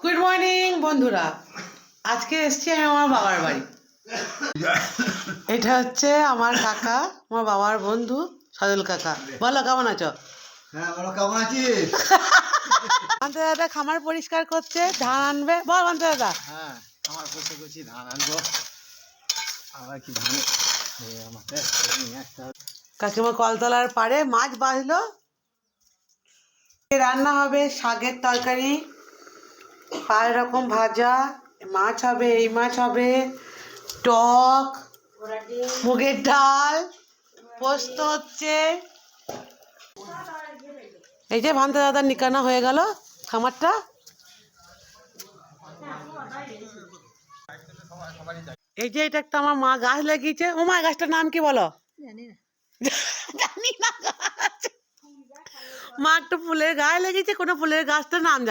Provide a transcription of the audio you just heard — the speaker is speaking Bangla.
গুড মর্নিং বন্ধুরা, আজকে এসছি আমি আমার বাবার বাড়ি। এটা হচ্ছে আমার কাকা, আমার বাবার বন্ধু সজল কাকা। বলো কেমন আছো? হ্যাঁ বলো কেমন আছিস? বান্তে দাদা খামার পরিষ্কার করছে, ধান আনবে। বল বান্তে দাদা। হ্যাঁ আমার বসে করছি, ধান আনবো। আবার কি ধান আমাকে নিয়ে আসতে হবে। কাকিমা কলতলার পাড়ে মাছ বাজলো। রান্না হবে শাকের তরকারি, 5 রকম ভাজা, মাছ হবে, এই মাছ হবে, টক, মুগের ডাল, পোস্ত হচ্ছে। এই যে ভান্তে দাদা নিকানা হয়ে গেল খামারটা। এই যে এটা একটা আমার মা গাছ লাগিয়েছে। ও মা, গাছটার নাম কি বলো? জানি না গাছ। মা একটা ফুলের গাছ লাগিয়েছে, কোনো ফুলের গাছটার নাম জানি না।